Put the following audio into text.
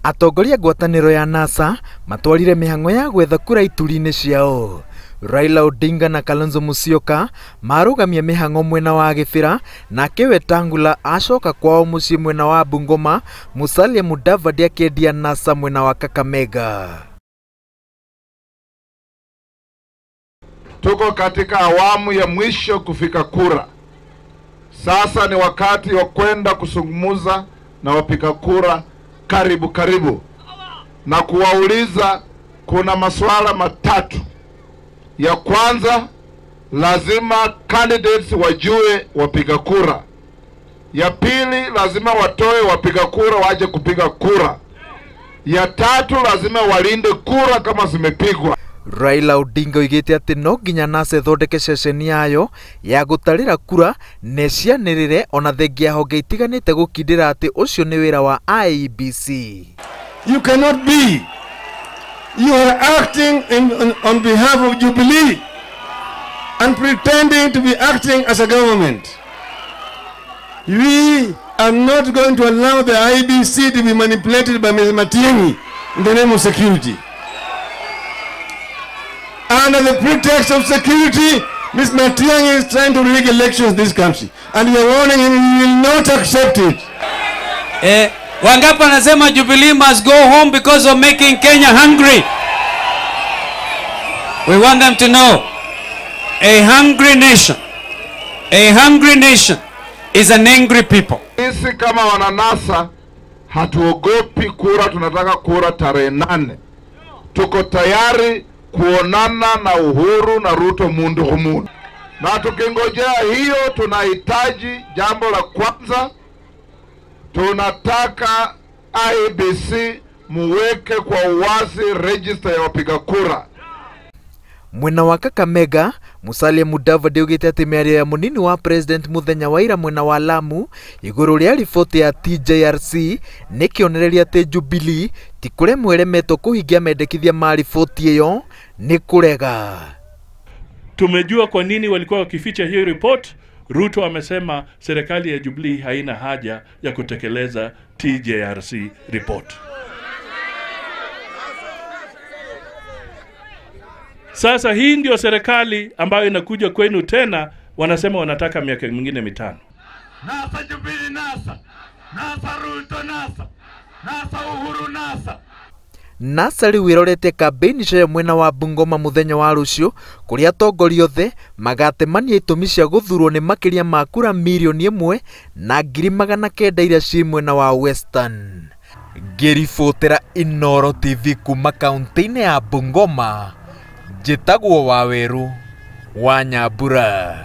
Atongoria ngwataniro ya NASA matwarire mihango ya gwetha kura ituri-ini ciao. Raila Odinga na Kalonzo Musyoka marugamia mihango mwena wa Kibera, nake Wetangula acoka kwao mucii mwena wa Bungoma, Musalia Mudavadi akendia NASA mwena wa Kakamega. Tuko katika awamu ya mwisho kufika kura. Sasa ni wakati wa kwenda kusungumuza na wapiga kura karibu na kuwauliza. Kuna masuala matatu. Ya kwanza, lazima candidates wajue wapiga kura. Ya pili, lazima watoe wapiga kura waje kupiga kura. Ya tatu, lazima walinde kura kama zimepigwa. Raila Odinga oigite ati nonginya NASA ithondeke ceceni yayo ya gutarira kura necianirire ona thengia honge itiganite gukindira ati ucio ni wira wa IEBC. You cannot be. You are acting on behalf of Jubilee and pretending to be acting as a government. We are not going to allow the IEBC to be manipulated by Ms. Matiang'i in the name of security. Under the pretext of security, Ms. Matiang'i is trying to rig elections in this country. And we are warning him, we will not accept it. Wangapi anasema Jubilee must go home because of making Kenya hungry. We want them to know, a hungry nation is an angry people. Sisi kama wana NASA hatuogopi kura, tunataka kura tarehe 8. Tuko tayari kuonana na Uhuru na Ruto mundu humundu. Na tukingojea hiyo, tunahitaji jambo la kwanza, tunataka IEBC muweke kwa uwazi register ya wapiga kura. Mwena wa Kakamega, Musalia Mudavadi augite ati miario ya munini wa president muthenya wa ira mwena wa Lamu iguru ria riboti ya TJRC ni kionereria ati Jubilee ti kuremwo iremetwo kuhingia mendekithia ma riboti iyo ni kurega. Tumejua kwa nini walikuwa wakificha hiyo report. Ruto amesema serikali ya Jubilee haina haja ya kutekeleza TJRC report. Sasa hii ndio serikali ambayo inakuja kwenu tena, wanasema wanataka miaka mingine 5. NASA Jubilee, NASA Ruto, NASA Uhuru, NASA riu irorete kampeni cia mwena wa Bungoma muthenya wa rucio kuria atongoria othe magatemania itumi cia guthurwo ni makiria ma kura mirioni 1 na 900 iria ci mwena wa Western. Ngiribotera Inooro TV kuma kaunti-ini ya Bungoma, njitagwo Waweru wa Nyambura.